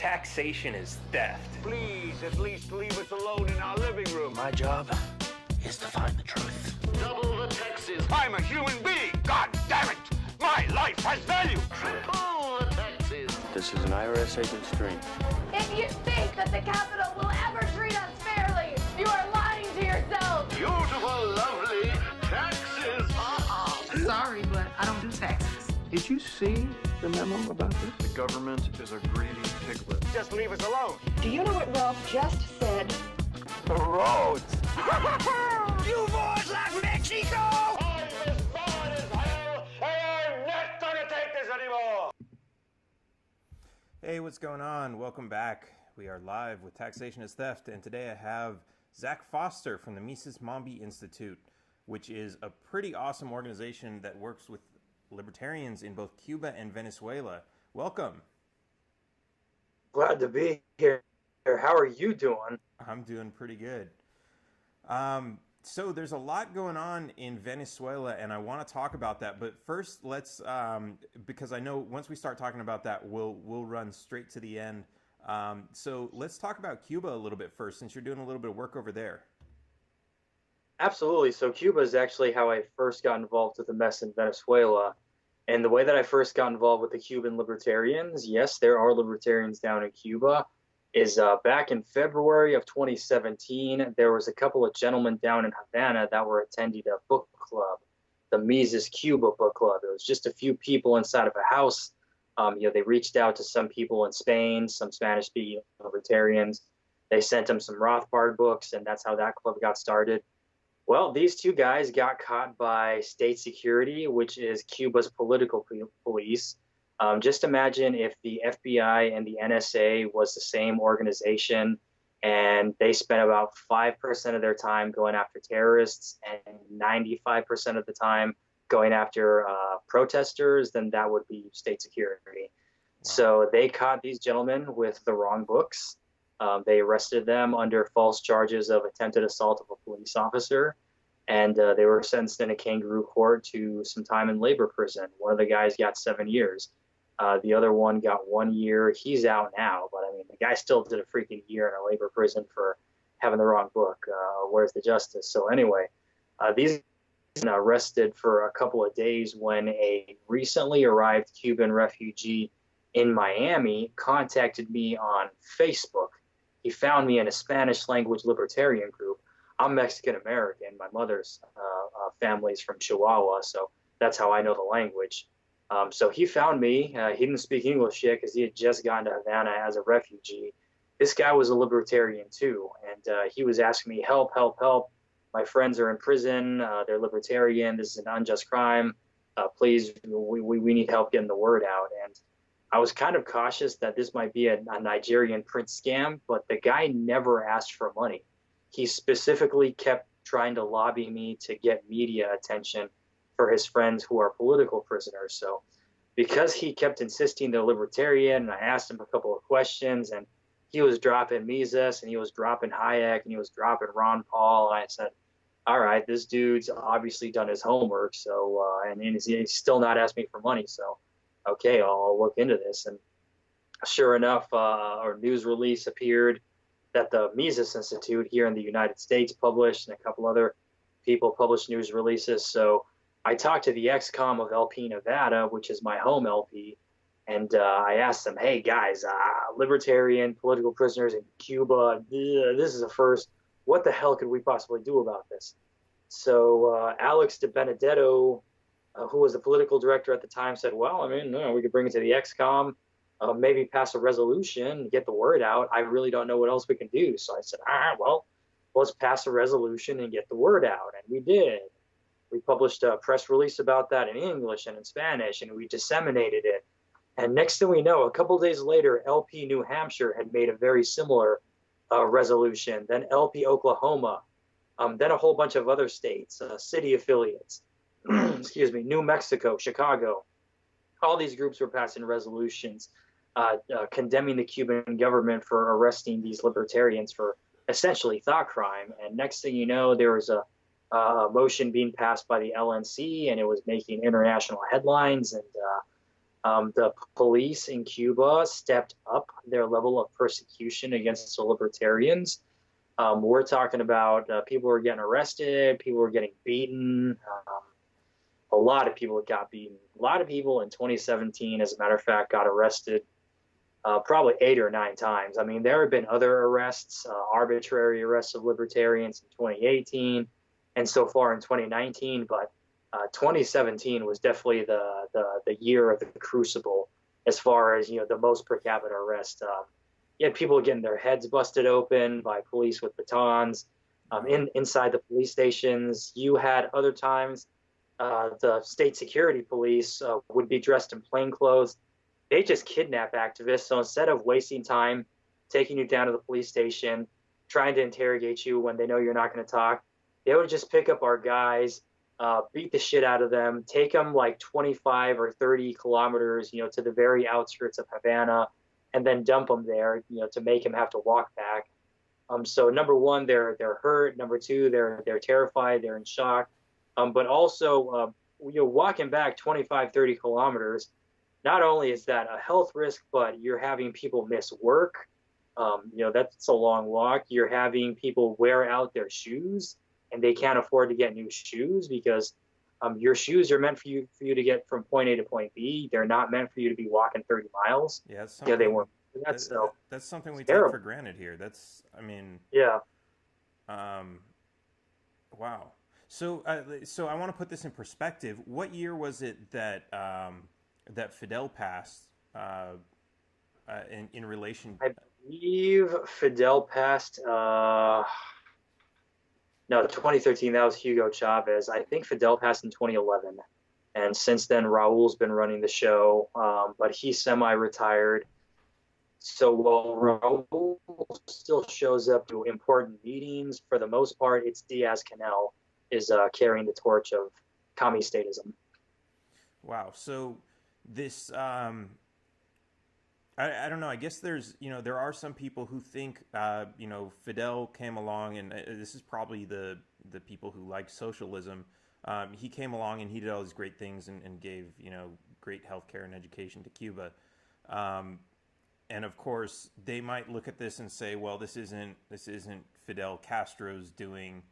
Taxation is theft. Please, at least leave us alone in our living room. My job is to find the truth. Double the taxes. I'm a human being. God damn it. My life has value. Triple the taxes. This is an IRS agent's dream. If you think that the Capitol will ever treat us fairly, you are lying to yourself. Beautiful, lovely taxes. Sorry, but I don't do taxes. Did you see the memo about this? The government is a greedy piglet. Just leave us alone. Do you know what Ralph just said? The roads. You boys like Mexico? I'm as bad as hell, and I'm not gonna take this anymore. Hey, what's going on? Welcome back. We are live with Taxation is Theft, and today I have Zach Foster from the Mises Mambi Institute, which is a pretty awesome organization that works with libertarians in both Cuba and Venezuela. Welcome. Glad to be here. How are you doing? I'm doing pretty good. So there's a lot going on in Venezuela, and I want to talk about that. But first, let's because I know once we start talking about that, we'll run straight to the end. So let's talk about Cuba a little bit first, since you're doing a little bit of work over there. Absolutely. So Cuba is actually how I first got involved with the mess in Venezuela. And the way that I first got involved with the Cuban Libertarians, yes, there are libertarians down in Cuba, is back in February of 2017, there was a couple of gentlemen down in Havana that were attending a book club, the Mises Cuba book club. It was just a few people inside of a house. They reached out to some people in Spain, some Spanish-speaking libertarians. They sent them some Rothbard books, and that's how that club got started. Well, these two guys got caught by state security, which is Cuba's political police. Just imagine if the FBI and the NSA was the same organization, and they spent about 5% of their time going after terrorists and 95% of the time going after protesters, then that would be state security. Wow. So they caught these gentlemen with the wrong books. They arrested them under false charges of attempted assault of a police officer, and they were sentenced in a kangaroo court to some time in labor prison. One of the guys got 7 years. The other one got 1 year. He's out now, but I mean, the guy still did a freaking year in a labor prison for having the wrong book. Where's the justice? So anyway, these were arrested for a couple of days when a recently arrived Cuban refugee in Miami contacted me on Facebook. He found me in a Spanish language libertarian group. I'm Mexican American. My mother's family's from Chihuahua, so that's how I know the language. So he found me. He didn't speak English yet because he had just gone to Havana as a refugee. This guy was a libertarian too, and he was asking me, help, help, help. My friends are in prison. They're libertarian. This is an unjust crime. Please, we need help getting the word out. And I was kind of cautious that this might be a Nigerian prince scam, but the guy never asked for money. He specifically kept trying to lobby me to get media attention for his friends who are political prisoners. So because he kept insisting they're libertarian, and I asked him a couple of questions, and he was dropping Mises, and he was dropping Hayek, and he was dropping Ron Paul, and I said, all right, this dude's obviously done his homework, so and he's still not asked me for money, so okay, I'll look into this. And sure enough, our news release appeared that the Mises Institute here in the United States published, and a couple other people published news releases. So I talked to the ex-com of LP Nevada, which is my home LP, and I asked them, hey guys, libertarian political prisoners in Cuba, this is a first. What the hell could we possibly do about this? So Alex de Benedetto, who was the political director at the time, said, well, I mean, we could bring it to the ex-com, maybe pass a resolution, get the word out. I really don't know what else we can do. So I said, all right, well, let's pass a resolution and get the word out. And we did. We published a press release about that in English and in Spanish, and we disseminated it. And next thing we know, a couple days later, LP New Hampshire had made a very similar resolution, then LP Oklahoma, then a whole bunch of other states, city affiliates, excuse me, New Mexico, Chicago. All these groups were passing resolutions condemning the Cuban government for arresting these libertarians for essentially thought crime. And next thing you know, there was a motion being passed by the LNC, and it was making international headlines. And the police in Cuba stepped up their level of persecution against the libertarians. We're talking about people were getting arrested, people were getting beaten. A lot of people got beaten. A lot of people in 2017, as a matter of fact, got arrested probably 8 or 9 times. I mean, there have been other arrests, arbitrary arrests of libertarians in 2018 and so far in 2019, but 2017 was definitely the year of the crucible as far as, the most per capita arrest. You had people getting their heads busted open by police with batons inside the police stations. You had other times the state security police would be dressed in plain clothes. They just kidnap activists. So instead of wasting time taking you down to the police station, trying to interrogate you when they know you're not going to talk, they would just pick up our guys, beat the shit out of them, take them like 25 or 30 kilometers, to the very outskirts of Havana, and then dump them there, to make them have to walk back. So number one, they're hurt. Number two, they're terrified. They're in shock. But also, walking back 25, 30 kilometers, not only is that a health risk, but you're having people miss work. That's a long walk. You're having people wear out their shoes, and they can't afford to get new shoes because your shoes are meant for you to get from point A to point B. They're not meant for you to be walking 30 miles. Yeah, they weren't. That's something we take for granted here. Yeah. Wow. So I want to put this in perspective. What year was it that that Fidel passed in relation? I believe Fidel passed. No, 2013. That was Hugo Chavez. I think Fidel passed in 2011, and since then Raul's been running the show, but he's semi-retired. So while Raul still shows up to important meetings, for the most part, it's Diaz-Canel is carrying the torch of commie statism. Wow. So this, I don't know. I guess there's, there are some people who think, Fidel came along, and this is probably the people who like socialism. He came along and he did all these great things and gave, great healthcare and education to Cuba. And of course, they might look at this and say, well, this isn't Fidel Castro's doing.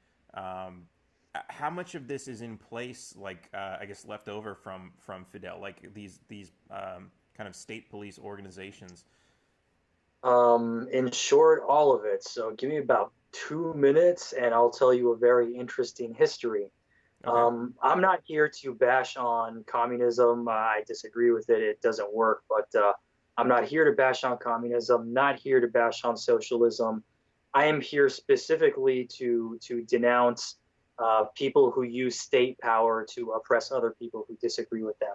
How much of this is in place, I guess, left over from Fidel, like these kind of state police organizations? In short, all of it. So give me about 2 minutes, and I'll tell you a very interesting history. Okay. I'm not here to bash on communism. I disagree with it. It doesn't work. But I'm not here to bash on communism. Not here to bash on socialism. I am here specifically to denounce people who use state power to oppress other people who disagree with them.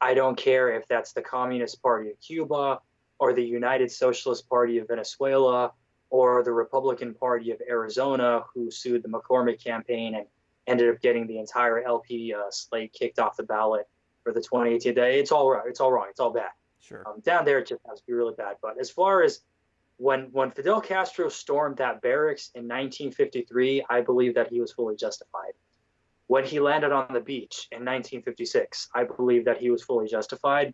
I don't care if that's the Communist Party of Cuba or the United Socialist Party of Venezuela or the Republican Party of Arizona, who sued the McCormick campaign and ended up getting the entire LP slate kicked off the ballot for the 2018 day. It's all right. It's all wrong. It's all bad. Sure. Down there, it just has to be really bad. But as far as when Fidel Castro stormed that barracks in 1953, I believe that he was fully justified. When he landed on the beach in 1956, I believe that he was fully justified.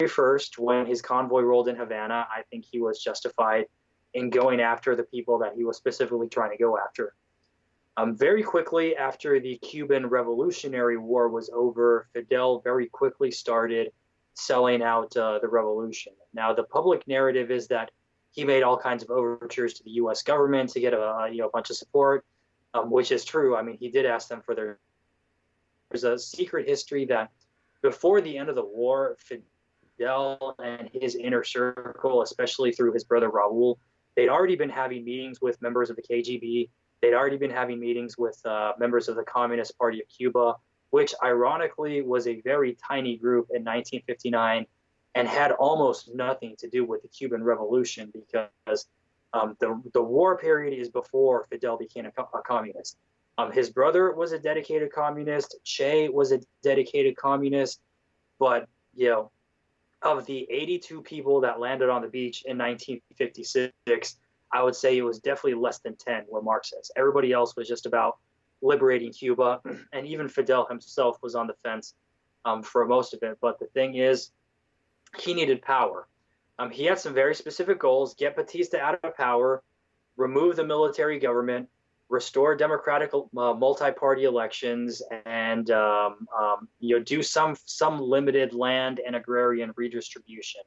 First, when his convoy rolled in Havana, I think he was justified in going after the people that he was specifically trying to go after. Very quickly after the Cuban Revolutionary War was over, Fidel very quickly started selling out the revolution. Now, the public narrative is that he made all kinds of overtures to the U.S. government to get a bunch of support, which is true. I mean, he did ask them for their. There's a secret history that before the end of the war, Fidel and his inner circle, especially through his brother Raul, they'd already been having meetings with members of the KGB. They'd already been having meetings with members of the Communist Party of Cuba, which ironically was a very tiny group in 1959 and had almost nothing to do with the Cuban Revolution, because the war period is before Fidel became a communist. His brother was a dedicated communist. Che was a dedicated communist. But, of the 82 people that landed on the beach in 1956, I would say it was definitely less than 10 were Marxists. Everybody else was just about liberating Cuba, and even Fidel himself was on the fence for most of it. But the thing is, he needed power. He had some very specific goals: get Batista out of power, remove the military government, restore democratic multi-party elections, and do some limited land and agrarian redistribution.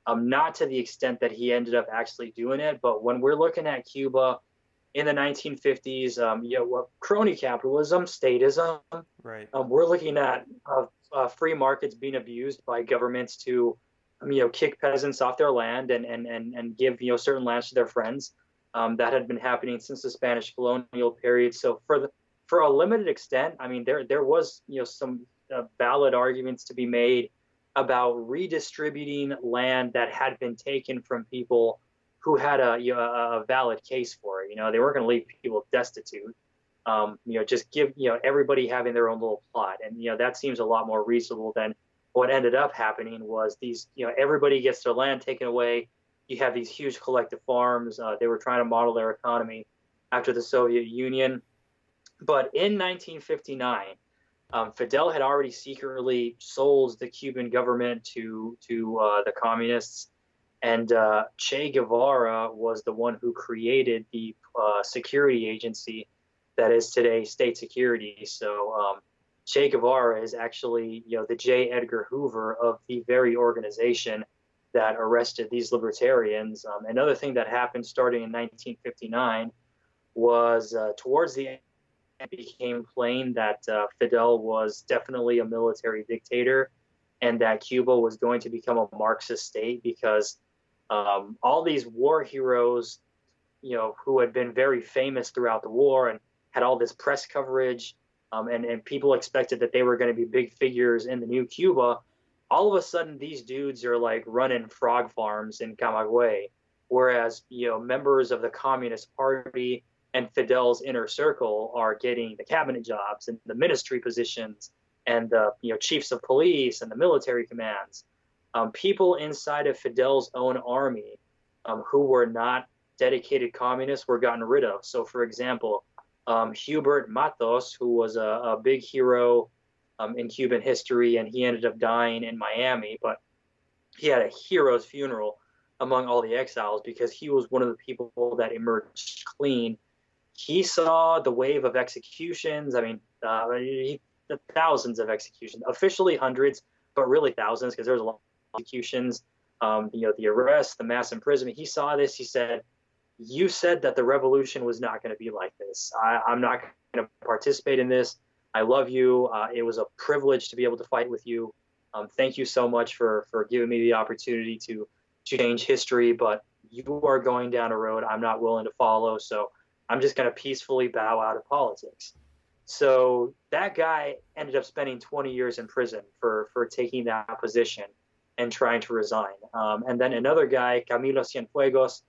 Not to the extent that he ended up actually doing it, but when we're looking at Cuba in the 1950s, crony capitalism, statism, Right. we're looking at free markets being abused by governments to kick peasants off their land and give certain lands to their friends. That had been happening since the Spanish colonial period. So for a limited extent, I mean, there was some valid arguments to be made about redistributing land that had been taken from people who had a valid case for it. They weren't going to leave people destitute. Just give everybody having their own little plot, and that seems a lot more reasonable than what ended up happening. Was these everybody gets their land taken away. You have these huge collective farms. They were trying to model their economy after the Soviet Union. But in 1959, Fidel had already secretly sold the Cuban government to the communists, and Che Guevara was the one who created the security agency that is today State Security. So Che Guevara is actually the J. Edgar Hoover of the very organization that arrested these libertarians. Another thing that happened starting in 1959 was towards the end, it became plain that Fidel was definitely a military dictator, and that Cuba was going to become a Marxist state, because all these war heroes, who had been very famous throughout the war and had all this press coverage, and people expected that they were going to be big figures in the new Cuba. All of a sudden, these dudes are like running frog farms in Camagüey, whereas members of the Communist Party and Fidel's inner circle are getting the cabinet jobs and the ministry positions and the chiefs of police and the military commands. People inside of Fidel's own army who were not dedicated communists were gotten rid of. So, for example, Hubert Matos, who was a big hero in Cuban history, and he ended up dying in Miami, but he had a hero's funeral among all the exiles because he was one of the people that emerged clean. He saw the wave of executions. I mean, thousands of executions, officially hundreds, but really thousands, because there was a lot of executions, the arrests, the mass imprisonment. He saw this. He said, "You said that the revolution was not going to be like this. I'm not going to participate in this. I love you. It was a privilege to be able to fight with you. Thank you so much for giving me the opportunity to change history, but you are going down a road I'm not willing to follow, so I'm just going to peacefully bow out of politics." So that guy ended up spending 20 years in prison for taking that position and trying to resign. And then another guy, Camilo Cienfuegos,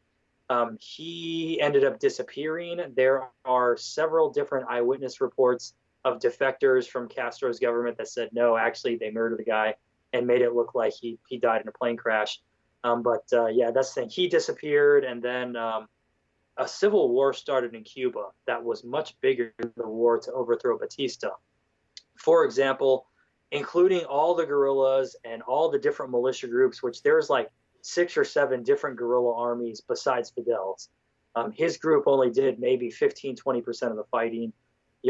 he ended up disappearing. There are several different eyewitness reports of defectors from Castro's government that said, no, actually they murdered the guy and made it look like he died in a plane crash. Yeah, that's the thing. He disappeared, and then a civil war started in Cuba that was much bigger than the war to overthrow Batista. For example, including all the guerrillas and all the different militia groups, which there's like 6 or 7 different guerrilla armies besides Fidel's. His group only did maybe 15, 20% of the fighting.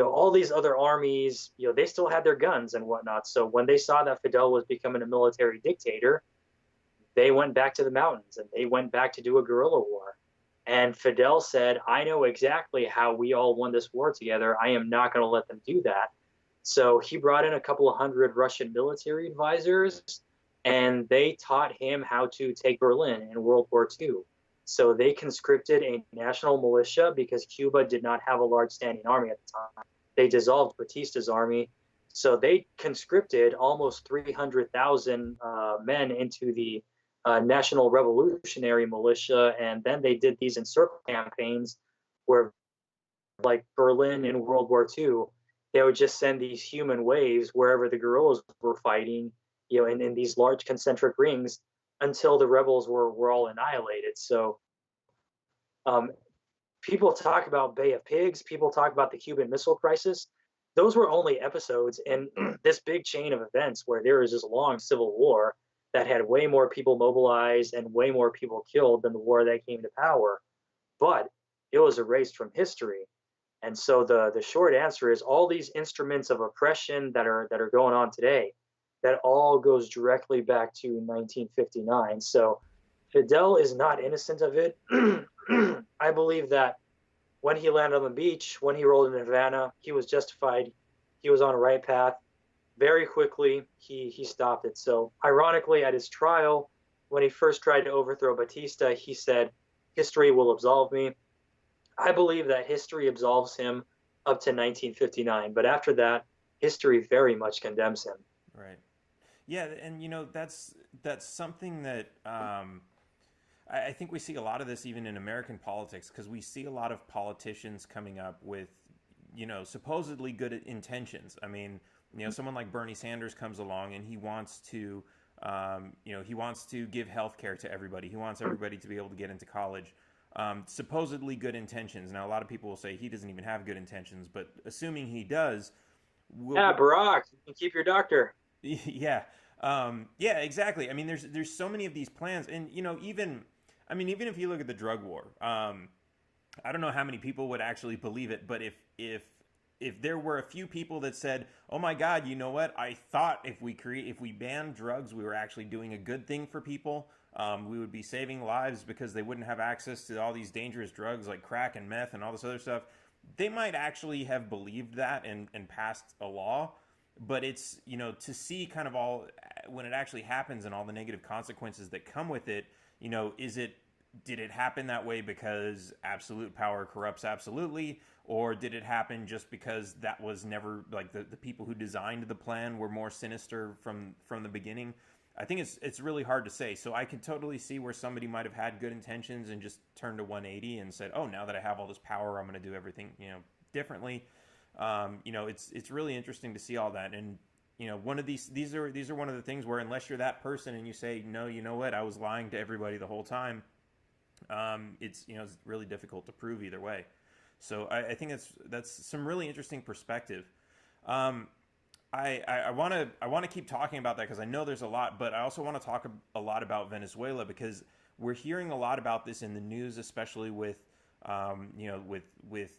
All these other armies, they still had their guns and whatnot. So when they saw that Fidel was becoming a military dictator, they went back to the mountains and they went back to do a guerrilla war. And Fidel said, I know exactly how we all won this war together. I am not going to let them do that. So he brought in a couple of hundred Russian military advisors, and they taught him how to take Berlin in World War II. So they conscripted a national militia because Cuba did not have a large standing army at the time. They dissolved Batista's army. So they conscripted almost 300,000 men into the National Revolutionary Militia, and then they did these encircle campaigns where, like Berlin in World War II, they would just send these human waves wherever the guerrillas were fighting, in these large concentric rings until the rebels were all annihilated. So people talk about Bay of Pigs, people talk about the Cuban Missile Crisis. Those were only episodes in this big chain of events where there was this long civil war. that had way more people mobilized and way more people killed than the war that came to power. But it was erased from history. And so the short answer is all these instruments of oppression that are going on today, that all goes directly back to 1959. So Fidel is not innocent of it. I believe that when he landed on the beach, when he rolled in Havana, he was justified. He was on a right path. Very quickly, he stopped it. So ironically, at his trial, when he first tried to overthrow Batista, he said, history will absolve me. I believe that history absolves him up to 1959. But after that, history very much condemns him. Right. Yeah, and that's something that I think we see a lot of this even in American politics, because we see a lot of politicians coming up with supposedly good intentions. I mean, someone like Bernie Sanders comes along and he wants to give health care to everybody. He wants everybody to be able to get into college. Supposedly good intentions. Now, a lot of people will say he doesn't even have good intentions, but assuming he does, Barack, you can keep your doctor. Yeah, yeah, exactly. I mean, there's so many of these plans, and even if you look at the drug war, I don't know how many people would actually believe it, but if there were a few people that said, "Oh my God, you know what? I thought if we banned drugs, we were actually doing a good thing for people. We would be saving lives because they wouldn't have access to all these dangerous drugs like crack and meth and all this other stuff." They might actually have believed that and passed a law. But it's, to see kind of all, when it actually happens and all the negative consequences that come with it, did it happen that way because absolute power corrupts absolutely? Or did it happen just because that was never, like, the people who designed the plan were more sinister from the beginning? I think it's really hard to say. So I can totally see where somebody might have had good intentions and just turned to 180 and said, oh, now that I have all this power, I'm going to do everything, differently. It's really interesting to see all that. And, one of these are one of the things where unless you're that person and you say, no, you know what, I was lying to everybody the whole time. It's really difficult to prove either way. So I think that's some really interesting perspective. I want to keep talking about that because I know there's a lot, but I also want to talk a lot about Venezuela because we're hearing a lot about this in the news, especially with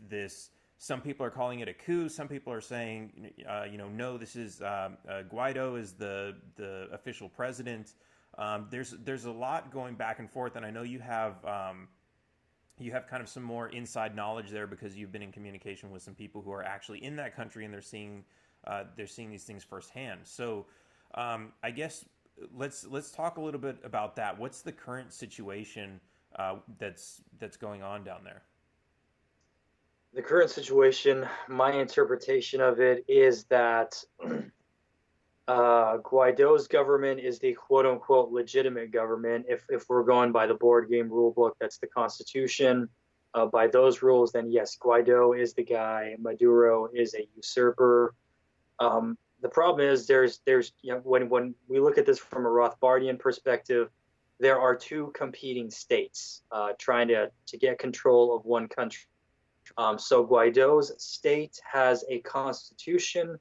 this. Some people are calling it a coup. Some people are saying, no, this is Guaido is the official president. There's a lot going back and forth, and I know you have kind of some more inside knowledge there because you've been in communication with some people who are actually in that country and they're seeing these things firsthand. So I guess let's talk a little bit about that. What's the current situation that's going on down there? The current situation, my interpretation of it is that Guaido's government is the quote-unquote legitimate government. If we're going by the board game rule book, that's the Constitution. By those rules, then yes, Guaido is the guy. Maduro is a usurper. The problem is there's when we look at this from a Rothbardian perspective, there are two competing states trying to get control of one country. So Guaido's state has a constitution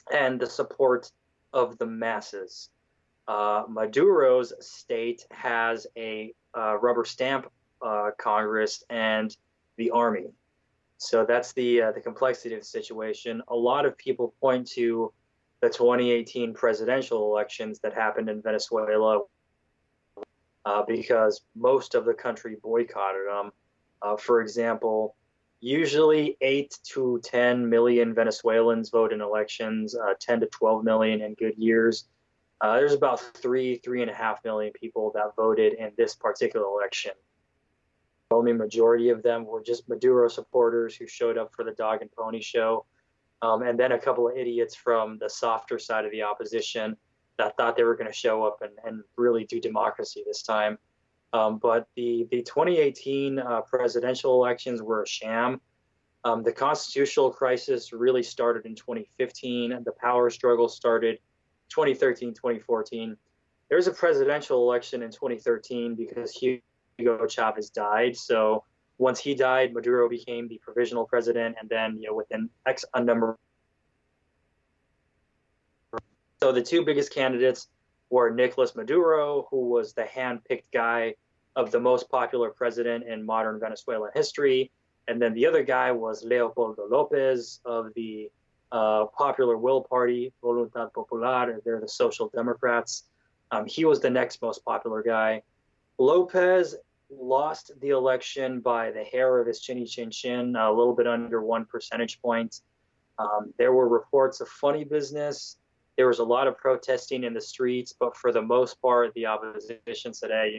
and the support of the masses. Maduro's state has a rubber stamp Congress and the army. So that's the complexity of the situation. A lot of people point to the 2018 presidential elections that happened in Venezuela because most of the country boycotted them. For example, usually 8 to 10 million Venezuelans vote in elections, 10 to 12 million in good years. There's about 3.5 million people that voted in this particular election. The only majority of them were just Maduro supporters who showed up for the dog and pony show. And then a couple of idiots from the softer side of the opposition that thought they were going to show up and really do democracy this time. But the 2018 presidential elections were a sham. The constitutional crisis really started in 2015. The power struggle started 2013, 2014. There was a presidential election in 2013 because Hugo Chavez died. So once he died, Maduro became the provisional president, and then within X number. So the two biggest candidates were Nicolas Maduro, who was the hand-picked guy of the most popular president in modern Venezuelan history. And then the other guy was Leopoldo Lopez of the Popular Will Party, Voluntad Popular. They're the Social Democrats. He was the next most popular guy. Lopez lost the election by the hair of his chinny chin chin, a little bit under 1 percentage point. There were reports of funny business. There was a lot of protesting in the streets, but for the most part, the opposition said, hey,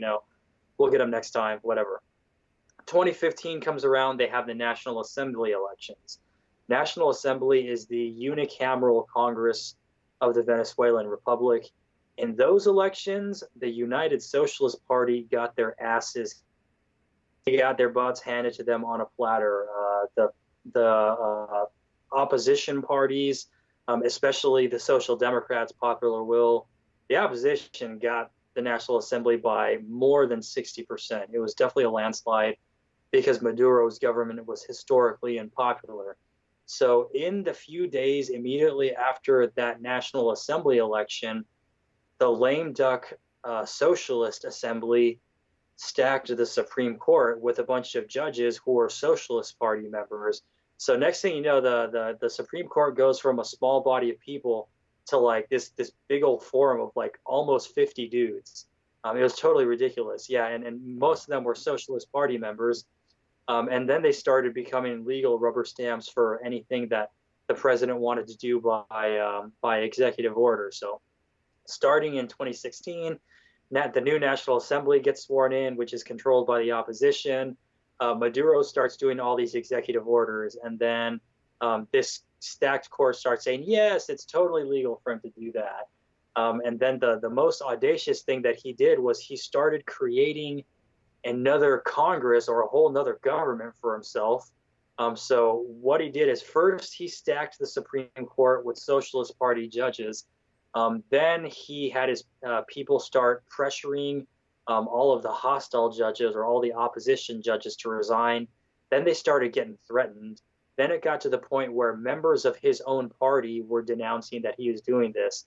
we'll get him next time, whatever. 2015 comes around, they have the National Assembly elections. National Assembly is the unicameral Congress of the Venezuelan Republic. In those elections, the United Socialist Party got their asses, they got their butts handed to them on a platter. The opposition parties, especially the Social Democrats, Popular Will, the opposition got the National Assembly by more than 60%. It was definitely a landslide because Maduro's government was historically unpopular. So in the few days immediately after that National Assembly election, the lame duck Socialist Assembly stacked the Supreme Court with a bunch of judges who were Socialist Party members. So next thing you know, the Supreme Court goes from a small body of people to like this big old forum of like almost 50 dudes. It was totally ridiculous. Yeah, and most of them were Socialist Party members. And then they started becoming legal rubber stamps for anything that the president wanted to do by executive order. So starting in 2016, the new National Assembly gets sworn in, which is controlled by the opposition. Maduro starts doing all these executive orders, and then this stacked court starts saying, yes, it's totally legal for him to do that. And then the most audacious thing that he did was he started creating another Congress or a whole nother government for himself. So what he did is first he stacked the Supreme Court with Socialist Party judges. Then he had his people start pressuring all of the hostile judges or all the opposition judges to resign. Then they started getting threatened. Then it got to the point where members of his own party were denouncing that he was doing this.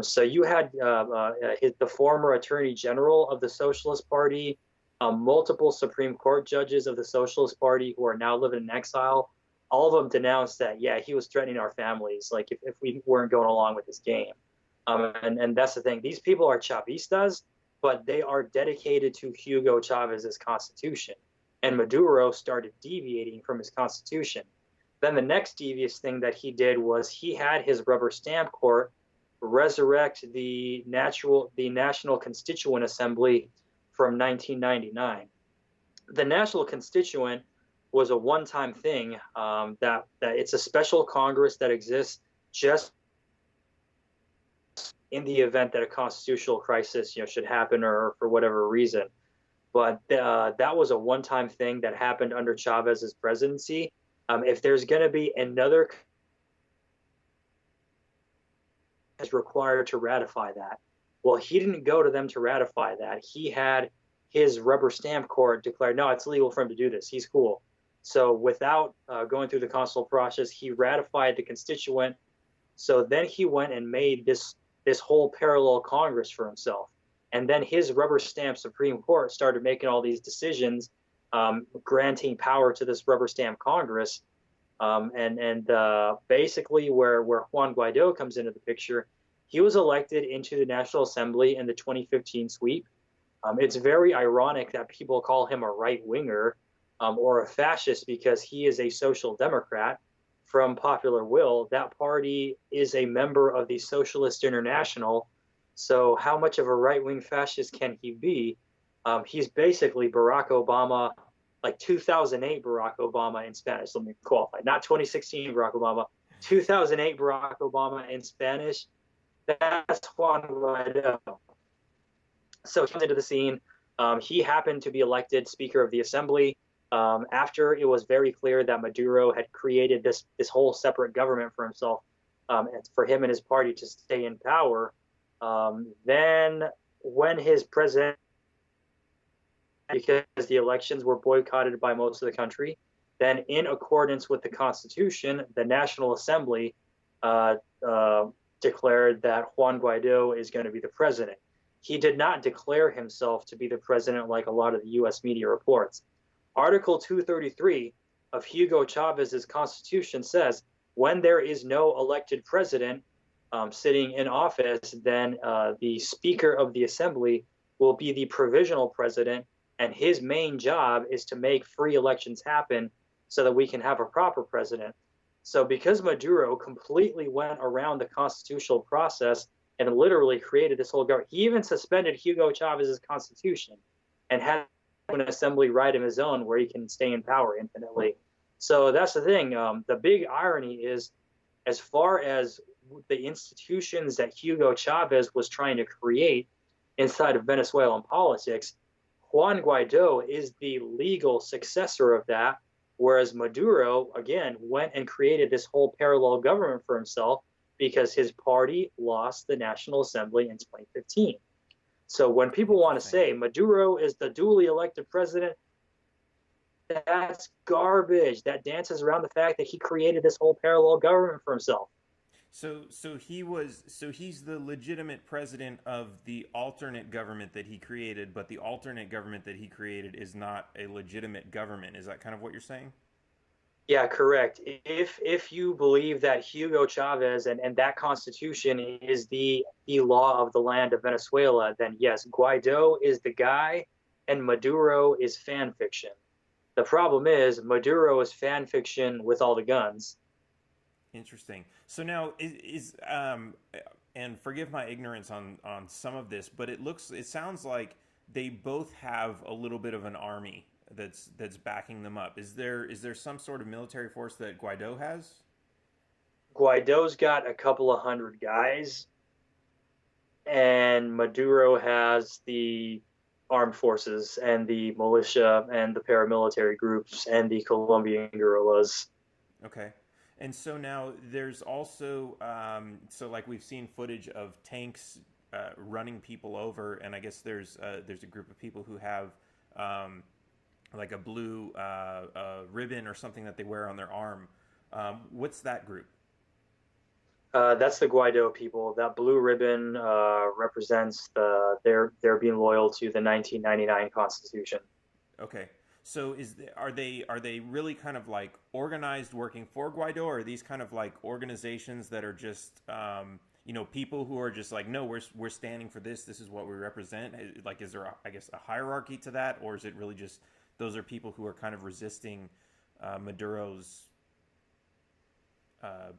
So you had the former Attorney General of the Socialist Party, multiple Supreme Court judges of the Socialist Party who are now living in exile. All of them denounced that, yeah, he was threatening our families, like if we weren't going along with this game. And that's the thing. These people are Chavistas, but they are dedicated to Hugo Chavez's constitution. And Maduro started deviating from his constitution. Then the next devious thing that he did was he had his rubber stamp court resurrect the National Constituent Assembly from 1999. The National Constituent was a one-time thing, that it's a special Congress that exists just in the event that a constitutional crisis should happen or for whatever reason. But that was a one-time thing that happened under Chavez's presidency. If there's going to be another is required to ratify that. Well, he didn't go to them to ratify that. He had his rubber stamp court declare, no, it's legal for him to do this. He's cool. So without going through the constitutional process, he ratified the constituent. So then he went and made this whole parallel Congress for himself. And then his rubber stamp Supreme Court started making all these decisions, granting power to this rubber stamp Congress. Basically where Juan Guaido comes into the picture, he was elected into the National Assembly in the 2015 sweep. It's very ironic that people call him a right-winger or a fascist because he is a social democrat from Popular Will. That party is a member of the Socialist International. So how much of a right-wing fascist can he be? He's basically Barack Obama, like 2008 Barack Obama in Spanish. Let me qualify. Not 2016 Barack Obama. 2008 Barack Obama in Spanish. That's Juan Guaido. So he comes into the scene. He happened to be elected Speaker of the Assembly after it was very clear that Maduro had created this whole separate government for himself, for him and his party to stay in power. Then when his president, because the elections were boycotted by most of the country, then in accordance with the Constitution, the National Assembly declared that Juan Guaido is going to be the president. He did not declare himself to be the president like a lot of the U.S. media reports. Article 233 of Hugo Chavez's constitution says when there is no elected president sitting in office, then the Speaker of the Assembly will be the provisional president, and his main job is to make free elections happen so that we can have a proper president. So because Maduro completely went around the constitutional process and literally created this whole government, he even suspended Hugo Chavez's constitution and had an assembly right of his own where he can stay in power infinitely. So that's the thing. The big irony is, as far as the institutions that Hugo Chavez was trying to create inside of Venezuelan politics, Juan Guaido is the legal successor of that, whereas Maduro, again, went and created this whole parallel government for himself because his party lost the National Assembly in 2015. So when people want to say Maduro is the duly elected president, that's garbage. That dances around the fact that he created this whole parallel government for himself. So he's the legitimate president of the alternate government that he created, but the alternate government that he created is not a legitimate government. Is that kind of what you're saying? Yeah, correct. If you believe that Hugo Chavez and that constitution is the law of the land of Venezuela, then yes, Guaido is the guy and Maduro is fan fiction. The problem is Maduro is fan fiction with all the guns. Interesting. So now and forgive my ignorance on some of this, but it sounds like they both have a little bit of an army that's backing them up. Is there some sort of military force that Guaido has? Guaido's got a couple of hundred guys, and Maduro has the armed forces and the militia and the paramilitary groups and the Colombian guerrillas. Okay. And so now there's also, so like we've seen footage of tanks running people over, and I guess there's a group of people who have like a blue ribbon or something that they wear on their arm. What's that group? That's the Guaido people. That blue ribbon represents they're being loyal to the 1999 Constitution. Okay. So are they really kind of like organized working for Guaido, or are these kind of like organizations that are just people who are just like, no, we're standing for this. This is what we represent. Like, is there a hierarchy to that, or is it really just those are people who are kind of resisting Maduro's?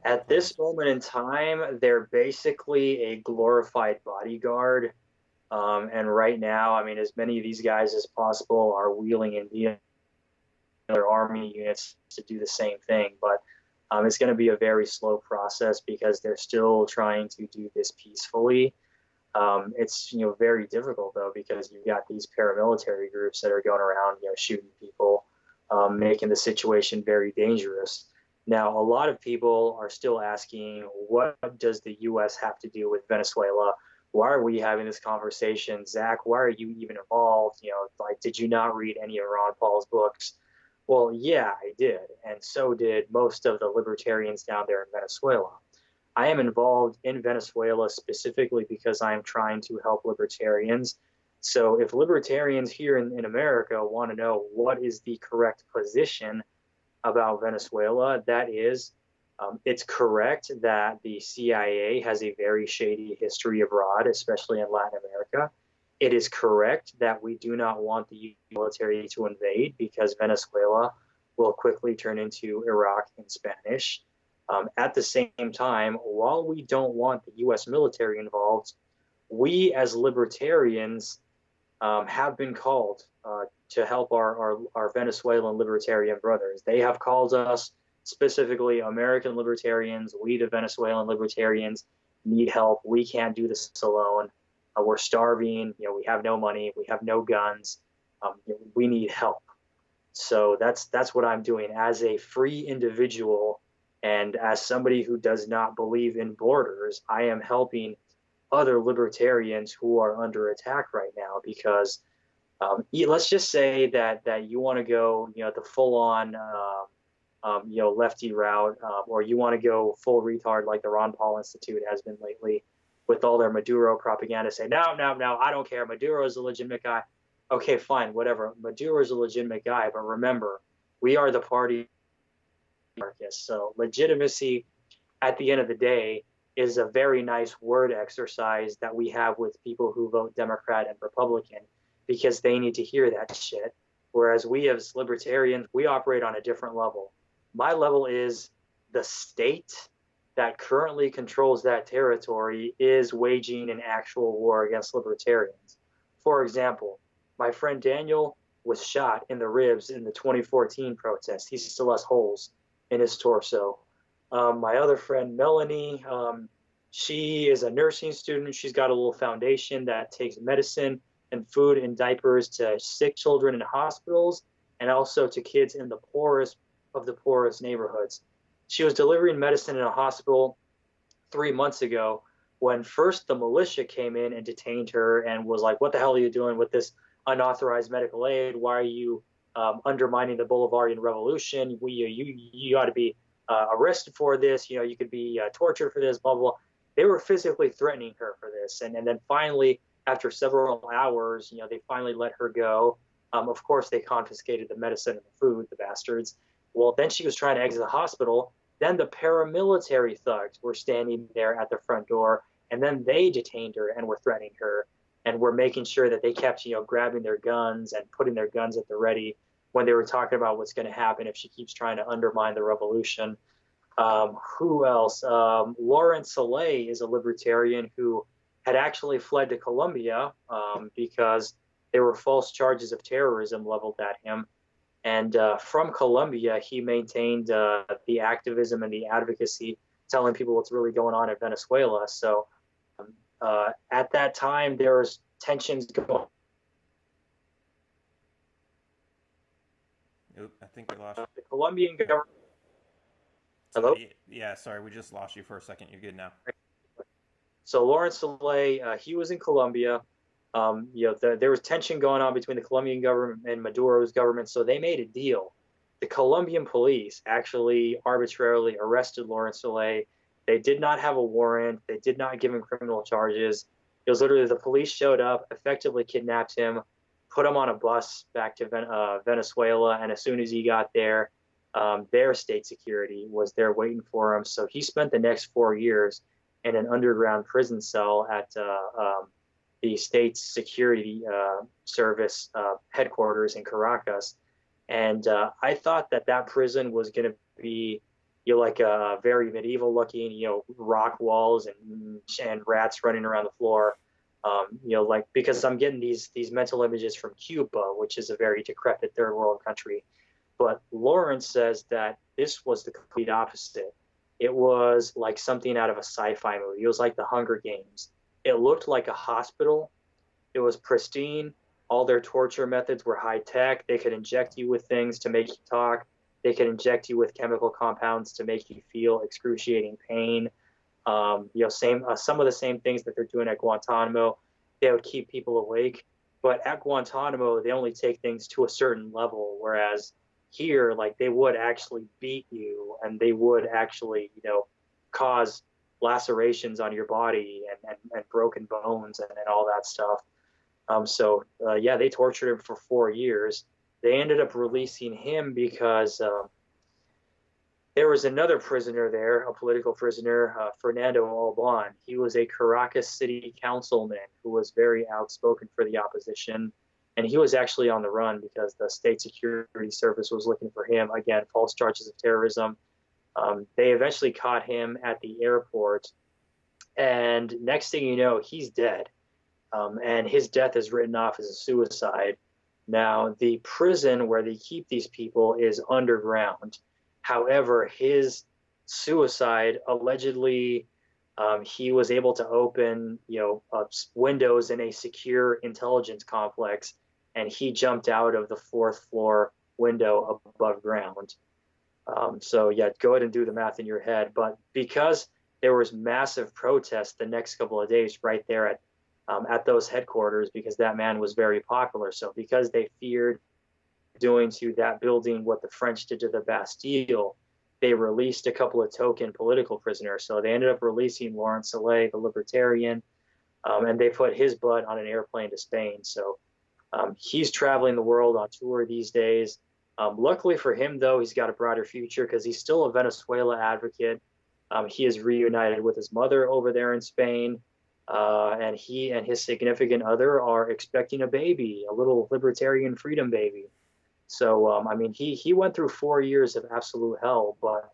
At this moment in time, they're basically a glorified bodyguard. And right now, I mean, as many of these guys as possible are wheeling in their army units to do the same thing. But it's going to be a very slow process because they're still trying to do this peacefully. It's very difficult though, because you've got these paramilitary groups that are going around shooting people, making the situation very dangerous. Now, a lot of people are still asking, what does the U.S. have to do with Venezuela? Why are we having this conversation? Zach, why are you even involved? Did you not read any of Ron Paul's books? Well, yeah, I did. And so did most of the libertarians down there in Venezuela. I am involved in Venezuela specifically because I am trying to help libertarians. So if libertarians here in America want to know what is the correct position about Venezuela, that is, it's correct that the CIA has a very shady history abroad, especially in Latin America. It is correct that we do not want the military to invade because Venezuela will quickly turn into Iraq in Spanish. At the same time, while we don't want the U.S. military involved, we as libertarians have been called to help our Venezuelan libertarian brothers. They have called us, specifically American libertarians. We, the Venezuelan libertarians, need help. We can't do this alone. We're starving. We have no money. We have no guns. We need help. So that's what I'm doing as a free individual, and as somebody who does not believe in borders. I am helping other libertarians who are under attack right now because let's just say that you want to go the full-on lefty route, or you want to go full retard like the Ron Paul Institute has been lately with all their Maduro propaganda, say, no, I don't care. Maduro is a legitimate guy. Okay, fine, whatever. Maduro is a legitimate guy, but remember, we are the party anarchists. So legitimacy, at the end of the day, is a very nice word exercise that we have with people who vote Democrat and Republican, because they need to hear that shit. Whereas we as libertarians, we operate on a different level. My level is the state that currently controls that territory is waging an actual war against libertarians. For example, my friend Daniel was shot in the ribs in the 2014 protest. He still has holes in his torso. My other friend Melanie, she is a nursing student. She's got a little foundation that takes medicine and food and diapers to sick children in hospitals and also to kids in the poorest of the poorest neighborhoods. She was delivering medicine in a hospital 3 months ago when first the militia came in and detained her and was like, what the hell are you doing with this unauthorized medical aid? Why are you undermining the Bolivarian Revolution? You ought to be arrested for this. You could be tortured for this, blah, blah, blah. They were physically threatening her for this. And then finally, after several hours, they finally let her go. Of course, they confiscated the medicine and the food, the bastards. Well, then she was trying to exit the hospital. Then the paramilitary thugs were standing there at the front door, and then they detained her and were threatening her and were making sure that they kept, grabbing their guns and putting their guns at the ready when they were talking about what's going to happen if she keeps trying to undermine the revolution. Who else? Lawrence Saleh is a libertarian who had actually fled to Colombia because there were false charges of terrorism leveled at him. And from Colombia, he maintained the activism and the advocacy, telling people what's really going on in Venezuela. So at that time, there was tensions going. Oop, I think we lost you. The Colombian government. Hello? Yeah, sorry, we just lost you for a second. You're good now. So Lawrence Saleh, he was in Colombia. There was tension going on between the Colombian government and Maduro's government, so they made a deal. The Colombian police actually arbitrarily arrested Lawrence Saleh. They did not have a warrant. They did not give him criminal charges. It was literally the police showed up, effectively kidnapped him, put him on a bus back to Venezuela, and as soon as he got there, their state security was there waiting for him. So he spent the next 4 years in an underground prison cell at the state's security service headquarters in Caracas. And I thought that prison was going to be like a very medieval looking, rock walls and rats running around the floor. Because I'm getting these mental images from Cuba, which is a very decrepit third world country. But Lawrence says that this was the complete opposite. It was like something out of a sci-fi movie. It was like the Hunger Games. It looked like a hospital. It was pristine. All their torture methods were high tech. They could inject you with things to make you talk. They could inject you with chemical compounds to make you feel excruciating pain. Some of the same things that they're doing at Guantanamo. They would keep people awake. But at Guantanamo, they only take things to a certain level, whereas here, they would actually beat you and they would actually, cause lacerations on your body and broken bones and all that stuff. They tortured him for 4 years. They ended up releasing him because there was another prisoner there, a political prisoner, Fernando Alban. He was a Caracas city councilman who was very outspoken for the opposition. And he was actually on the run because the state security service was looking for him. Again, false charges of terrorism. They eventually caught him at the airport. And next thing you know, he's dead. And his death is written off as a suicide. Now, the prison where they keep these people is underground. However, his suicide, allegedly, he was able to open, windows in a secure intelligence complex, and he jumped out of the 4th floor window above ground. Go ahead and do the math in your head. But because there was massive protests the next couple of days right there at those headquarters, because that man was very popular. So because they feared doing to that building what the French did to the Bastille. They released a couple of token political prisoners. So they ended up releasing Laurent Saleh, the Libertarian, and they put his butt on an airplane to Spain. So he's traveling the world on tour these days. Luckily for him, though, he's got a brighter future because he's still a Venezuela advocate. He is reunited with his mother over there in Spain, and he and his significant other are expecting a baby, a little libertarian freedom baby. So, I mean, he went through 4 years of absolute hell, but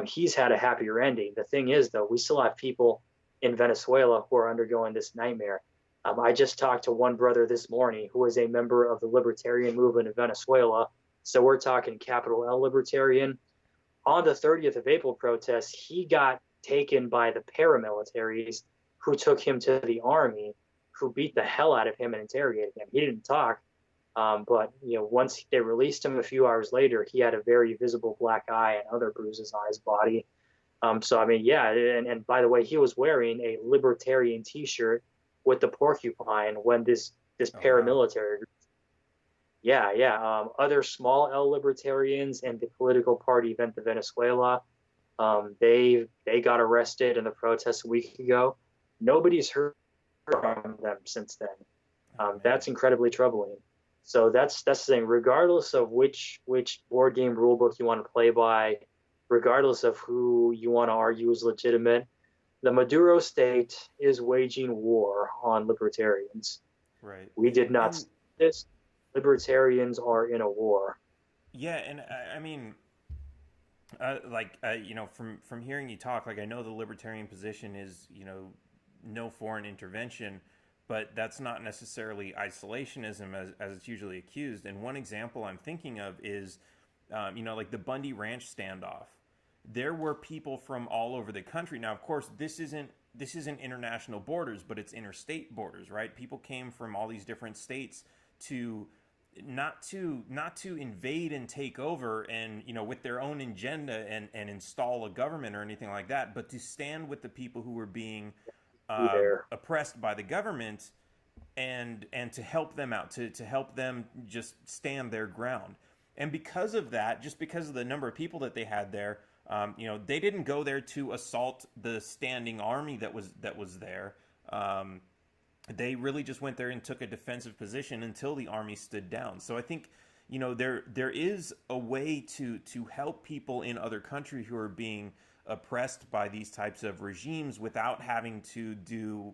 he's had a happier ending. The thing is, though, we still have people in Venezuela who are undergoing this nightmare. I just talked to one brother this morning who is a member of the libertarian movement in Venezuela. So we're talking capital L libertarian. On the 30th of April protests, he got taken by the paramilitaries who took him to the army, who beat the hell out of him and interrogated him. He didn't talk. But once they released him a few hours later, he had a very visible black eye and other bruises on his body. So I mean, yeah, and by the way, he was wearing a libertarian T-shirt with the porcupine when this paramilitary. Wow. Other small L libertarians and the political party Venta Venezuela, they got arrested in the protests a week ago. Nobody's heard from them since then. That's incredibly troubling. So that's the thing. Regardless of which board game rulebook you want to play by, regardless of who you want to argue is legitimate, the Maduro state is waging war on libertarians. Right. We did not see this. Libertarians are in a war. Yeah, and I mean, from hearing you talk, like I know the libertarian position is, no foreign intervention, but that's not necessarily isolationism as it's usually accused. And one example I'm thinking of is, like the Bundy Ranch standoff. There were people from all over the country. Now, of course, this isn't international borders, but it's interstate borders, right? People came from all these different states to not to invade and take over and with their own agenda and install a government or anything like that, but to stand with the people who were being oppressed by the government and to help them out, to help them just stand their ground. And because of that, just because of the number of people that they had there, they didn't go there to assault the standing army that was there. They really just went there and took a defensive position until the army stood down. So I think, there is a way to help people in other countries who are being oppressed by these types of regimes without having to do,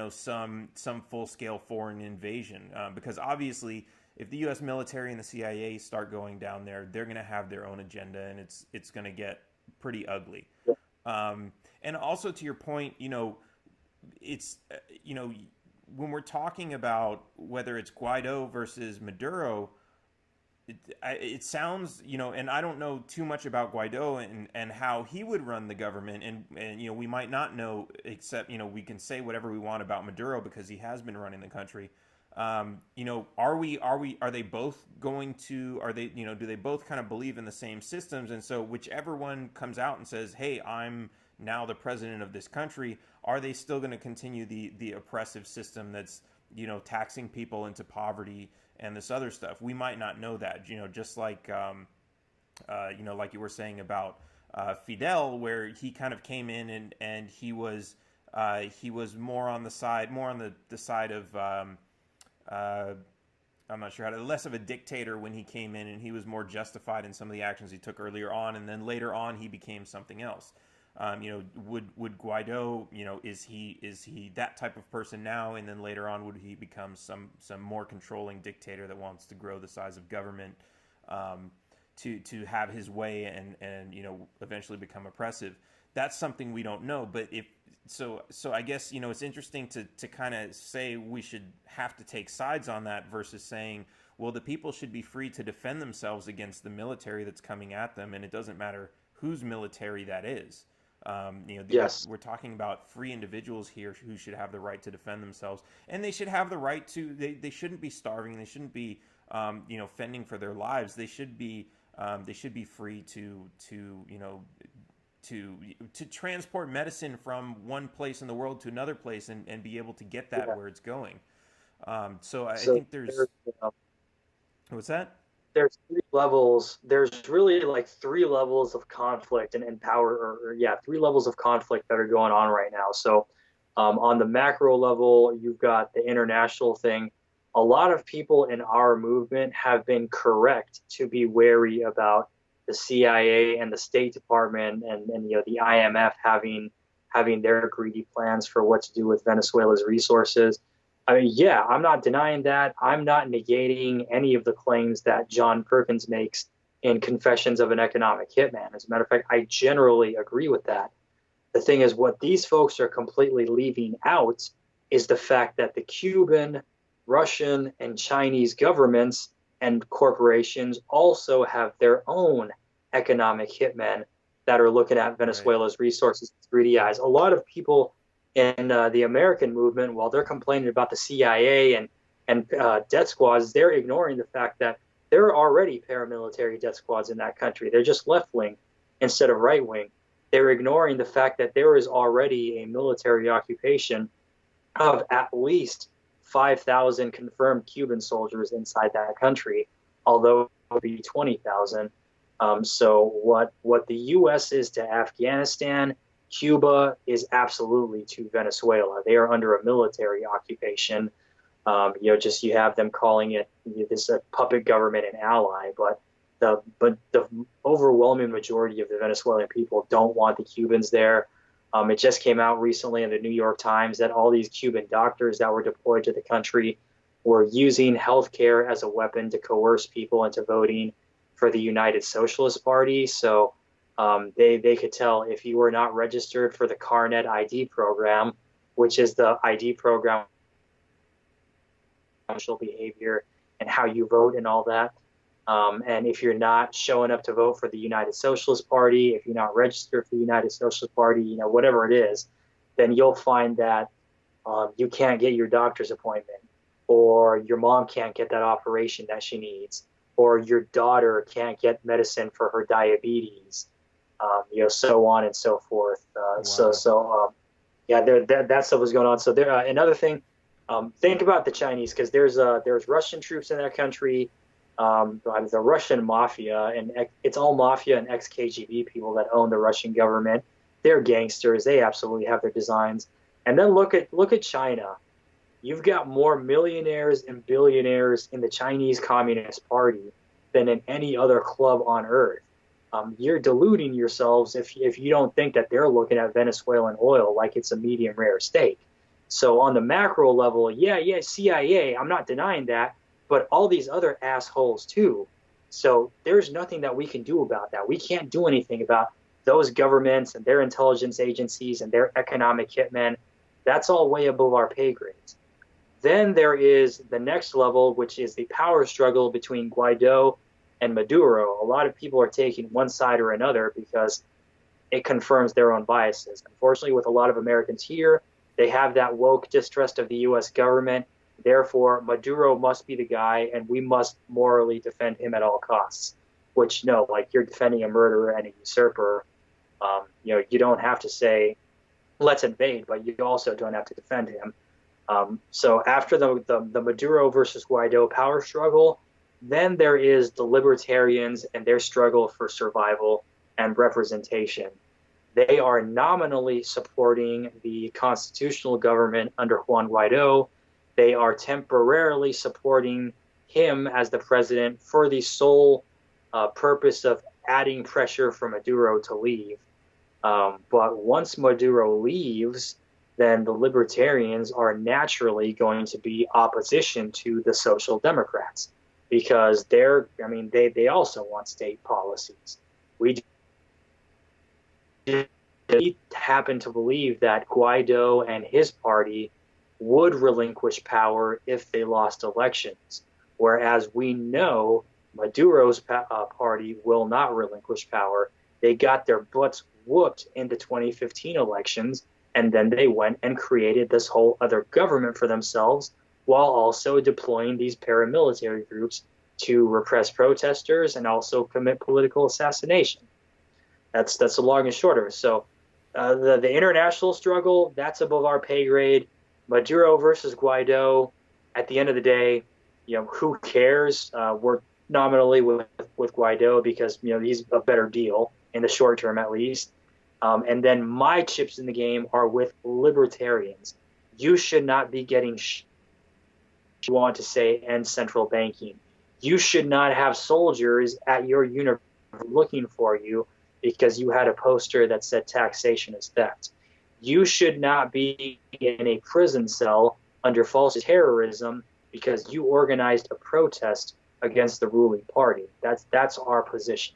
some full-scale foreign invasion. Because obviously, if the U.S. military and the CIA start going down there, they're going to have their own agenda, and it's going to get pretty ugly. And also to your point, it's when we're talking about whether it's Guaido versus Maduro, it sounds, and I don't know too much about Guaido and how he would run the government, and we might not know, except we can say whatever we want about Maduro because he has been running the country. Are they both going to, do they both kind of believe in the same systems? And so whichever one comes out and says, hey, I'm now the president of this country, are they still going to continue the oppressive system that's, taxing people into poverty and this other stuff? We might not know that, just like, like you were saying about Fidel, where he kind of came in and he was more on the side of, I'm not sure less of a dictator when he came in, and he was more justified in some of the actions he took earlier on, and then later on he became something else. Would Guaido, is he that type of person now, and then later on would he become some more controlling dictator that wants to grow the size of government, to have his way and eventually become oppressive? That's something we don't know. But so I guess, it's interesting to kind of say we should have to take sides on that versus saying, well, the people should be free to defend themselves against the military that's coming at them, and it doesn't matter whose military that is. Yes. We're talking about free individuals here who should have the right to defend themselves, and they should have the right to. They shouldn't be starving. They shouldn't be, fending for their lives. They should be free to transport medicine from one place in the world to another place and be able to get that where it's going. So I think there's. What's that? there's three levels. There's really like three levels of conflict and power, or yeah, three levels of conflict that are going on right now. So, on the macro level, you've got the international thing. A lot of people in our movement have been correct to be wary about the CIA and the State Department and the IMF having their greedy plans for what to do with Venezuela's resources. I mean, yeah, I'm not denying that. I'm not negating any of the claims that John Perkins makes in Confessions of an Economic Hitman. As a matter of fact, I generally agree with that. The thing is, what these folks are completely leaving out is the fact that the Cuban, Russian, and Chinese governments and corporations also have their own economic hitmen that are looking at Venezuela's resources with greedy eyes. A lot of people in the American movement, while they're complaining about the CIA and death squads, they're ignoring the fact that there are already paramilitary death squads in that country. They're just left wing instead of right wing. They're ignoring the fact that there is already a military occupation of at least 5,000 confirmed Cuban soldiers inside that country, although it would be 20,000. So what the U.S. is to Afghanistan, Cuba is absolutely to Venezuela. They are under a military occupation. You have them calling it this a puppet government and ally, but the overwhelming majority of the Venezuelan people don't want the Cubans there. It just came out recently in the New York Times that all these Cuban doctors that were deployed to the country were using healthcare as a weapon to coerce people into voting for the United Socialist Party. So they could tell if you were not registered for the Carnet ID program, which is the ID program, social behavior and how you vote and all that. And if you're not showing up to vote for the United Socialist Party, if you're not registered for the United Socialist Party, whatever it is, then you'll find that you can't get your doctor's appointment, or your mom can't get that operation that she needs, or your daughter can't get medicine for her diabetes, so on and so forth. Wow. That stuff was going on. So there, another thing, think about the Chinese, because there's Russian troops in that country. The Russian mafia, and it's all mafia and ex-KGB people that own the Russian government. They're gangsters. They absolutely have their designs. And then look at China. You've got more millionaires and billionaires in the Chinese Communist Party than in any other club on earth. You're deluding yourselves if you don't think that they're looking at Venezuelan oil like it's a medium rare steak. So on the macro level, yeah, CIA, I'm not denying that, but all these other assholes too. So there's nothing that we can do about that. We can't do anything about those governments and their intelligence agencies and their economic hitmen. That's all way above our pay grades. Then there is the next level, which is the power struggle between Guaido and Maduro. A lot of people are taking one side or another because it confirms their own biases. Unfortunately, with a lot of Americans here, they have that woke distrust of the U.S. government. Therefore, Maduro must be the guy, and we must morally defend him at all costs. Which, no, like you're defending a murderer and a usurper. You don't have to say, let's invade, but you also don't have to defend him. So after the Maduro versus Guaido power struggle, then there is the Libertarians and their struggle for survival and representation. They are nominally supporting the constitutional government under Juan Guaido. They are temporarily supporting him as the president for the sole purpose of adding pressure for Maduro to leave. But once Maduro leaves, then the Libertarians are naturally going to be opposition to the Social Democrats, because they also want state policies. We happen to believe that Guaido and his party would relinquish power if they lost elections, whereas we know Maduro's party will not relinquish power. They got their butts whooped in the 2015 elections, and then they went and created this whole other government for themselves, while also deploying these paramilitary groups to repress protesters and also commit political assassination. That's the long and short of it. So the international struggle, that's above our pay grade. Maduro versus Guaido, at the end of the day, who cares? nominally with Guaido because he's a better deal in the short term at least. And then my chips in the game are with libertarians. You should not be getting you want to say end central banking. You should not have soldiers at your university looking for you because you had a poster that said taxation is theft. You should not be in a prison cell under false terrorism because you organized a protest against the ruling party. That's our position.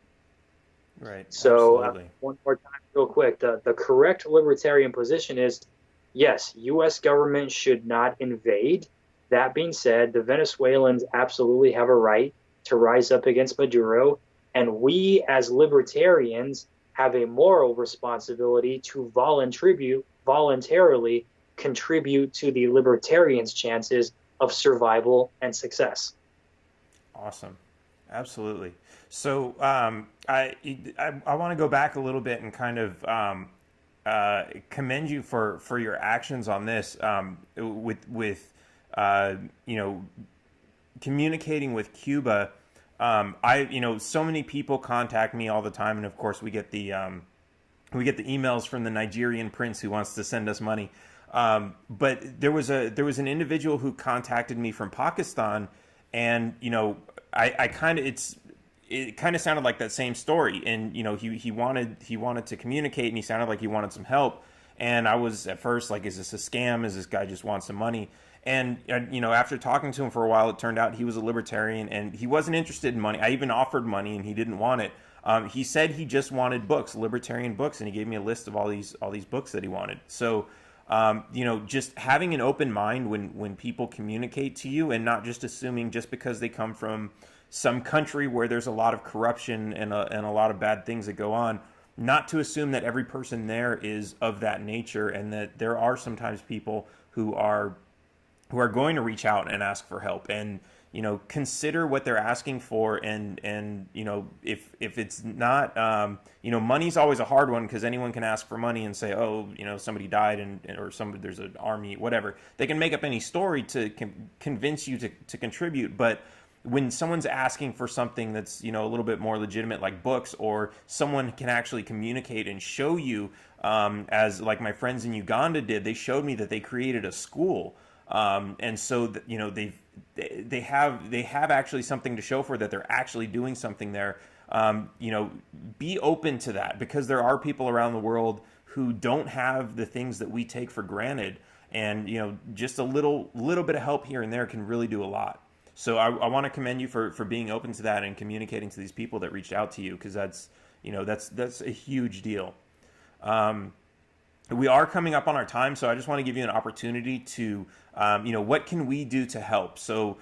Right. So one more time real quick, the correct libertarian position is, yes, U.S. government should not invade. That being said, the Venezuelans absolutely have a right to rise up against Maduro, and we as libertarians have a moral responsibility to voluntarily contribute to the libertarians' chances of survival and success. Awesome. Absolutely. So I want to go back a little bit and kind of commend you for your actions on this with communicating with Cuba. So many people contact me all the time, and of course we get the emails from the Nigerian prince who wants to send us money. But there was an individual who contacted me from Pakistan, and it kind of sounded like that same story. And he wanted to communicate, and he sounded like he wanted some help. And I was at first like, is this a scam? Is this guy just want some money? And after talking to him for a while, it turned out he was a libertarian and he wasn't interested in money. I even offered money and he didn't want it. He said he just wanted books, libertarian books, and he gave me a list of all these books that he wanted. So just having an open mind when people communicate to you, and not just assuming just because they come from some country where there's a lot of corruption and a lot of bad things that go on, not to assume that every person there is of that nature, and that there are sometimes people who are going to reach out and ask for help, and consider what they're asking for, and if it's not money's always a hard one, because anyone can ask for money and say, oh, somebody died or there's an army, whatever. They can make up any story to convince you to contribute. But when someone's asking for something that's a little bit more legitimate, like books, or someone can actually communicate and show you, as like my friends in Uganda did, they showed me that they created a school. And so they have actually something to show for that. They're actually doing something there. Be open to that, because there are people around the world who don't have the things that we take for granted, and just a little bit of help here and there can really do a lot. So I want to commend you for being open to that and communicating to these people that reached out to you, because that's a huge deal. We are coming up on our time, so I just want to give you an opportunity to, what can we do to help? So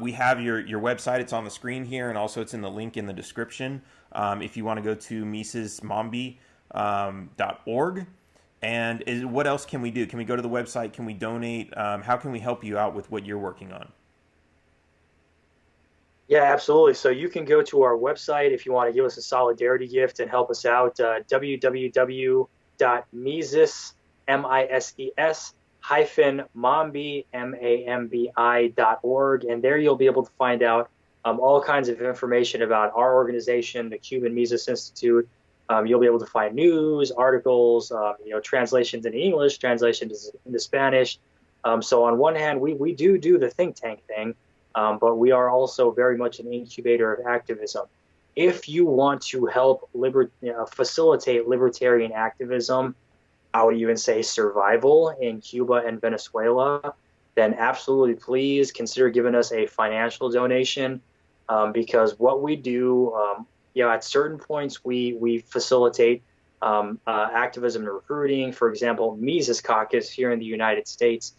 we have your website. It's on the screen here, and also it's in the link in the description. If you want to go to misesmambi.org. And what else can we do? Can we go to the website? Can we donate? How can we help you out with what you're working on? Yeah, absolutely. So you can go to our website if you want to give us a solidarity gift and help us out, www.mises-mambi.org, and there you'll be able to find out all kinds of information about our organization, the Cuban Mises Institute. You'll be able to find news, articles, translations into English, translations into Spanish. So on one hand, we do the think tank thing, but we are also very much an incubator of activism. If you want to help facilitate libertarian activism, I would even say survival in Cuba and Venezuela, then absolutely please consider giving us a financial donation, because what we do, at certain points we facilitate activism and recruiting. For example, Mises Caucus here in the United States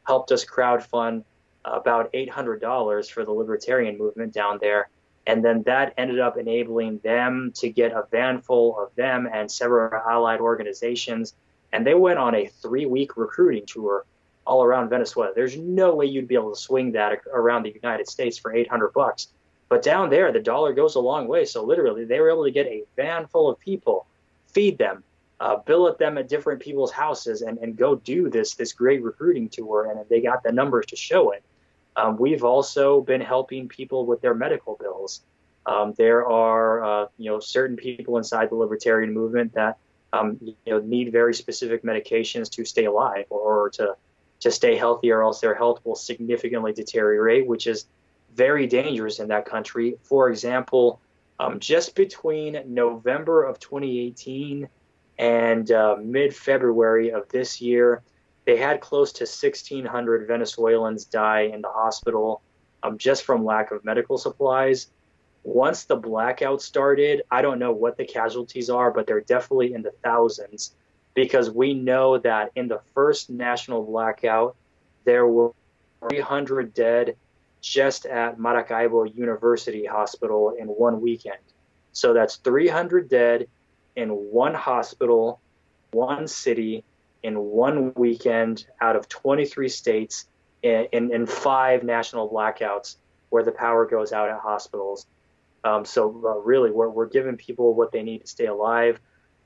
helped us crowdfund about $800 for the libertarian movement down there. And then that ended up enabling them to get a van full of them and several allied organizations. And they went on a 3-week recruiting tour all around Venezuela. There's no way you'd be able to swing that around the United States for $800. But down there, the dollar goes a long way. So literally, they were able to get a van full of people, feed them, billet them at different people's houses, and go do this great recruiting tour. And they got the numbers to show it. We've also been helping people with their medical bills. There are, certain people inside the libertarian movement that, need very specific medications to stay alive or to stay healthy, or else their health will significantly deteriorate, which is very dangerous in that country. For example, just between November of 2018 and mid-February of this year, they had close to 1,600 Venezuelans die in the hospital just from lack of medical supplies. Once the blackout started, I don't know what the casualties are, but they're definitely in the thousands, because we know that in the first national blackout, there were 300 dead just at Maracaibo University Hospital in one weekend. So that's 300 dead in one hospital, one city, in one weekend out of 23 states in 5 national blackouts where the power goes out at hospitals. Really, we're giving people what they need to stay alive.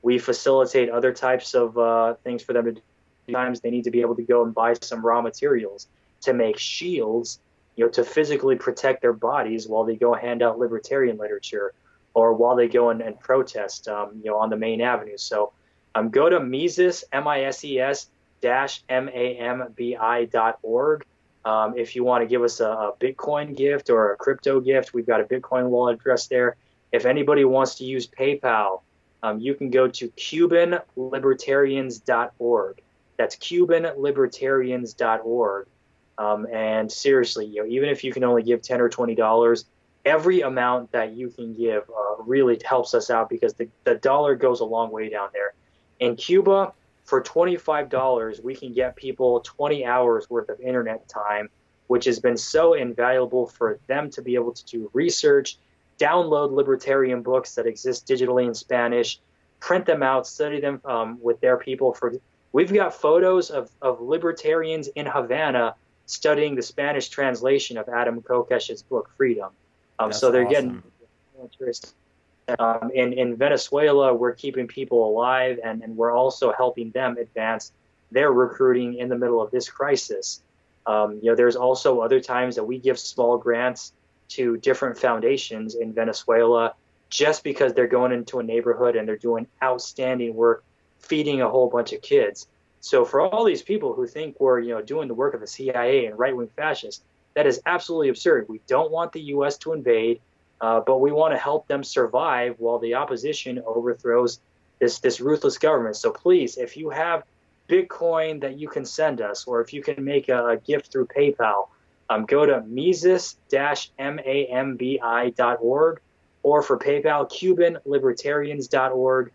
We facilitate other types of things for them to do. Sometimes they need to be able to go and buy some raw materials to make shields, to physically protect their bodies while they go hand out libertarian literature, or while they go and protest, on the main avenue. So go to Mises, MISES -MAMBI.org. If you want to give us a Bitcoin gift or a crypto gift, we've got a Bitcoin wallet address there. If anybody wants to use PayPal, you can go to CubanLibertarians.org. That's CubanLibertarians.org. And seriously, even if you can only give $10 or $20, every amount that you can give really helps us out, because the dollar goes a long way down there. In Cuba, for $25, we can get people 20 hours worth of internet time, which has been so invaluable for them to be able to do research, download libertarian books that exist digitally in Spanish, print them out, study them with their people. We've got photos of libertarians in Havana studying the Spanish translation of Adam Kokesh's book, Freedom. So they're getting interest. In Venezuela, we're keeping people alive, and we're also helping them advance their recruiting in the middle of this crisis. There's also other times that we give small grants to different foundations in Venezuela just because they're going into a neighborhood and they're doing outstanding work, feeding a whole bunch of kids. So for all these people who think we're doing the work of the CIA and right-wing fascists, that is absolutely absurd. We don't want the U.S. to invade. But we want to help them survive while the opposition overthrows this ruthless government. So please, if you have Bitcoin that you can send us, or if you can make a gift through PayPal, go to Mises-MAMBI.org, or for PayPal, CubanLibertarians.org.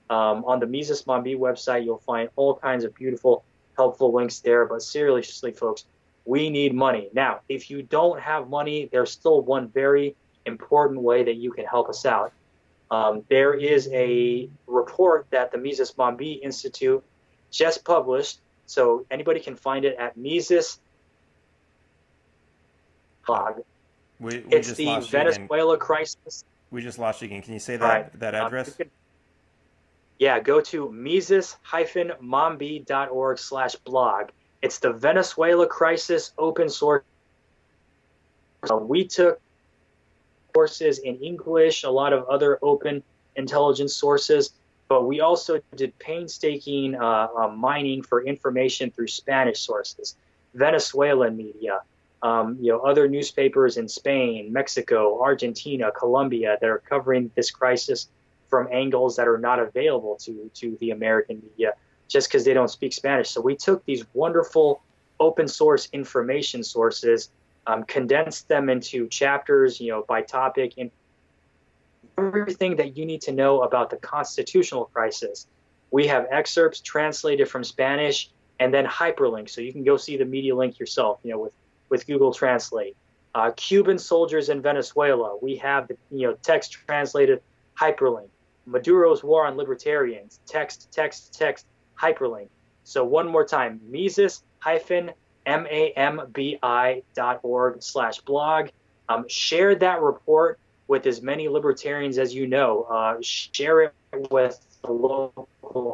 On the Mises Mambi website, you'll find all kinds of beautiful, helpful links there. But seriously, folks, we need money. Now, if you don't have money, there's still one very important way that you can help us out. There is a report that the Mises Mambi Institute just published, so anybody can find it at Mises blog. It's the Venezuela crisis. We just lost you again. Can you say that address? Go to Mises-Mambi.org/blog. It's the Venezuela crisis open source. We took sources in English, a lot of other open intelligence sources, but we also did painstaking mining for information through Spanish sources, Venezuelan media, other newspapers in Spain, Mexico, Argentina, Colombia that are covering this crisis from angles that are not available to the American media just because they don't speak Spanish. So we took these wonderful open source information sources, condensed them into chapters, by topic, and everything that you need to know about the constitutional crisis. We have excerpts translated from Spanish and then hyperlinks, so you can go see the media link yourself, with Google Translate. Cuban soldiers in Venezuela, we have the text translated hyperlink. Maduro's war on libertarians, text, hyperlink. So one more time, Mises-MAMBI.org/blog. Share that report with as many libertarians as you know. Share it with the local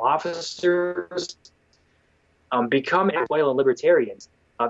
officers. Become Venezuelan libertarians.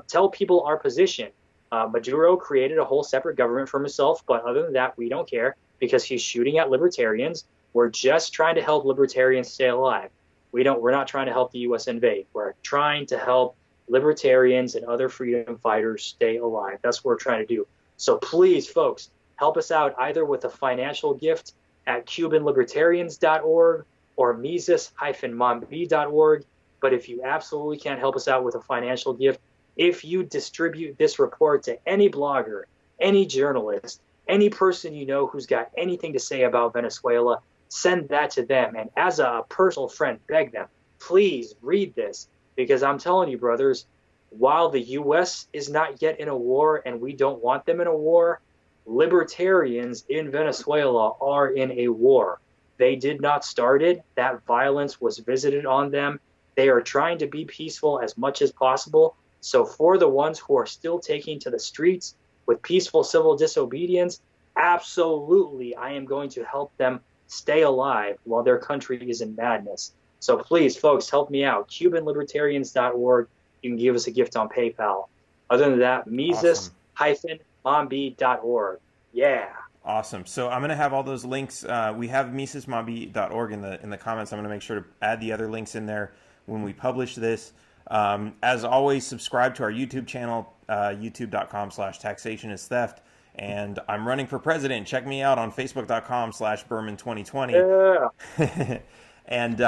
Tell people our position. Maduro created a whole separate government for himself, but other than that, we don't care because he's shooting at libertarians. We're just trying to help libertarians stay alive. We're not trying to help the U.S. invade. We're trying to help libertarians and other freedom fighters stay alive. That's what we're trying to do. So please, folks, help us out either with a financial gift at cubanlibertarians.org or mises-mambi.org. But if you absolutely can't help us out with a financial gift, if you distribute this report to any blogger, any journalist, any person you know who's got anything to say about Venezuela, send that to them. And as a personal friend, beg them, please read this. Because I'm telling you, brothers, while the U.S. is not yet in a war and we don't want them in a war, libertarians in Venezuela are in a war. They did not start it. That violence was visited on them. They are trying to be peaceful as much as possible. So for the ones who are still taking to the streets with peaceful civil disobedience, absolutely, I am going to help them stay alive while their country is in madness. So please, folks, help me out. CubanLibertarians.org. You can give us a gift on PayPal. Other than that, Mises-Mambi.org. Yeah. Awesome. So I'm going to have all those links. We have Mises-Mambi.org in the comments. I'm going to make sure to add the other links in there when we publish this. As always, subscribe to our YouTube channel, youtube.com/taxationistheft. And I'm running for president. Check me out on facebook.com/Berman2020. Yeah. And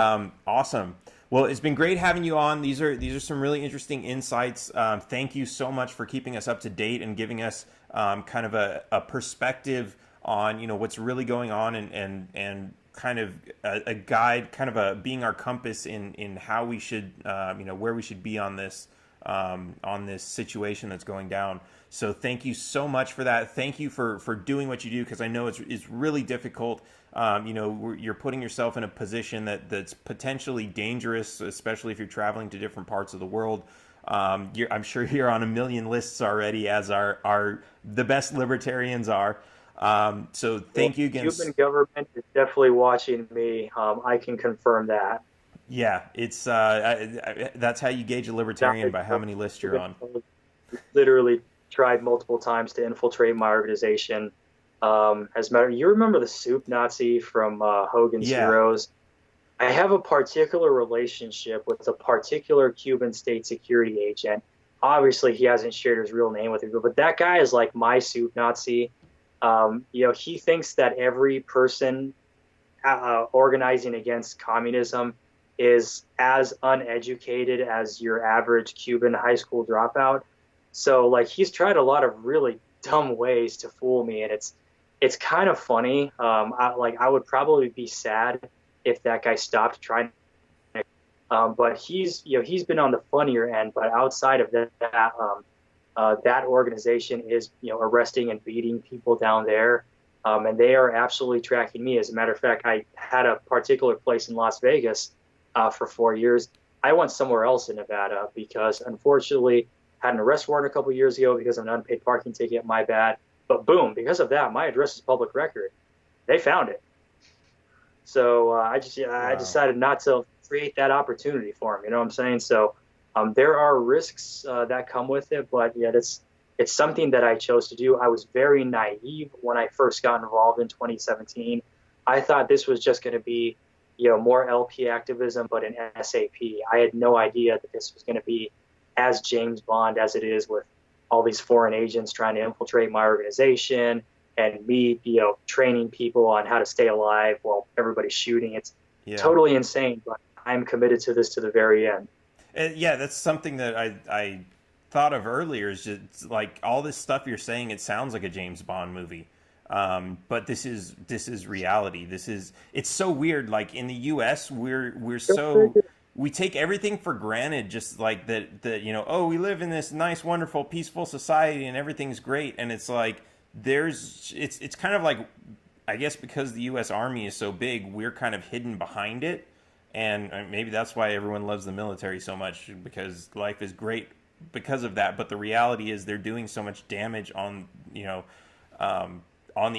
awesome. Well, it's been great having you on. These are some really interesting insights. Thank you so much for keeping us up to date and giving us kind of a perspective on what's really going on and kind of a guide, kind of being our compass in how we should where we should be on this situation that's going down. So thank you so much for that. Thank you for doing what you do, because I know it's really difficult. You're putting yourself in a position that's potentially dangerous, especially if you're traveling to different parts of the world. I'm sure you're on a million lists already, as are the best libertarians are. So thank you again. The Cuban government is definitely watching me. I can confirm that. Yeah, it's that's how you gauge a libertarian, by how many lists you're on. Literally tried multiple times to infiltrate my organization. As a matter, you remember the soup Nazi from Hogan's Heroes? I have a particular relationship with a particular Cuban state security agent. Obviously, he hasn't shared his real name with me, but that guy is like my soup Nazi. He thinks that every person organizing against communism is as uneducated as your average Cuban high school dropout. So, like, he's tried a lot of really dumb ways to fool me, and it's kind of funny. I would probably be sad if that guy stopped trying. But he's been on the funnier end. But outside of that, that organization is arresting and beating people down there, and they are absolutely tracking me. As a matter of fact, I had a particular place in Las Vegas for 4 years. I went somewhere else in Nevada because, unfortunately, had an arrest warrant a couple years ago because of an unpaid parking ticket. My bad. But boom, because of that, my address is public record. They found it. So I decided not to create that opportunity for them. You know what I'm saying? So there are risks that come with it, but yeah, it's something that I chose to do. I was very naive when I first got involved in 2017. I thought this was just going to be, more LP activism, but in SAP. I had no idea that this was going to be as James Bond as it is, with all these foreign agents trying to infiltrate my organization and me, training people on how to stay alive while everybody's shooting. It's totally insane, but I'm committed to this to the very end. Yeah, that's something that I thought of earlier, is just like all this stuff you're saying, it sounds like a James Bond movie. But this is reality. It's so weird. Like in the US, we take everything for granted, just like that, we live in this nice, wonderful, peaceful society and everything's great. And it's like, it's kind of like, I guess because the U.S. Army is so big, we're kind of hidden behind it. And maybe that's why everyone loves the military so much, because life is great because of that. But the reality is they're doing so much damage on the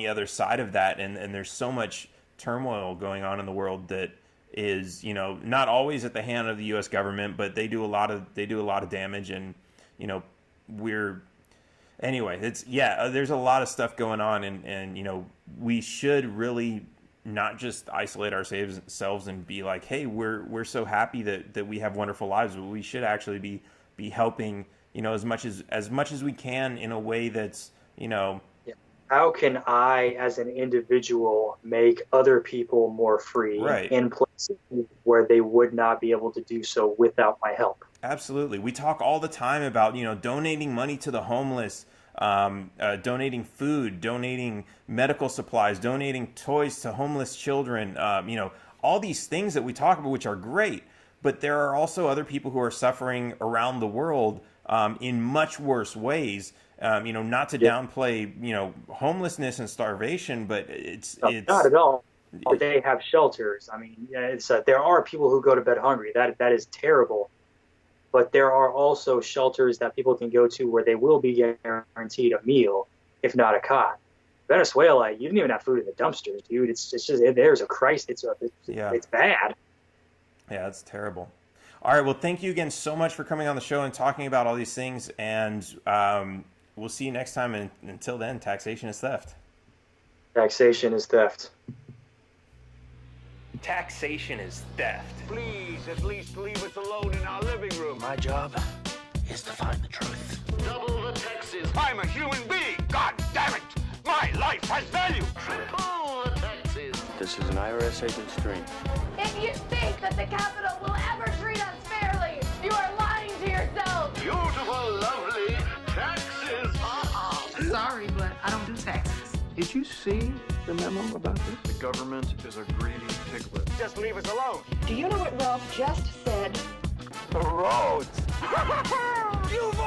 other side of that. And there's so much turmoil going on in the world that is, not always at the hand of the U.S. government, but they do a lot of damage. And, Anyway, there's a lot of stuff going on, and you know, we should really not just isolate ourselves and be like, hey, we're so happy that we have wonderful lives, but we should actually be helping, you know, as much as we can in a way that's, you know. How can I, as an individual, make other people more free in places where they would not be able to do so without my help? Absolutely. We talk all the time about, you know, donating money to the homeless, donating food, donating medical supplies, donating toys to homeless children, you know, all these things that we talk about, which are great. But there are also other people who are suffering around the world in much worse ways. You know, not to downplay, you know, homelessness and starvation, but it's not at all. They have shelters. I mean, there are people who go to bed hungry. That is terrible. But there are also shelters that people can go to where they will be guaranteed a meal, if not a cot. Venezuela, you didn't even have food in the dumpsters, dude. It's just there's a crisis. It's bad. Yeah, it's terrible. All right, well, thank you again so much for coming on the show and talking about all these things, and we'll see you next time. And until then, taxation is theft. Taxation is theft. Taxation is theft. Please, at least leave us alone in our living room. My job is to find the truth. Double the taxes. I'm a human being. God damn it. My life has value. Triple the taxes. This is an IRS agent's dream. If you think that the Capitol will ever treat us fairly, you are lying to yourself. Beautiful, lovely taxes. Sorry, but I don't do taxes. Did you see the memo about this? The government is a greedy piglet. Just leave us alone. Do you know what Ralph just said? The roads. You've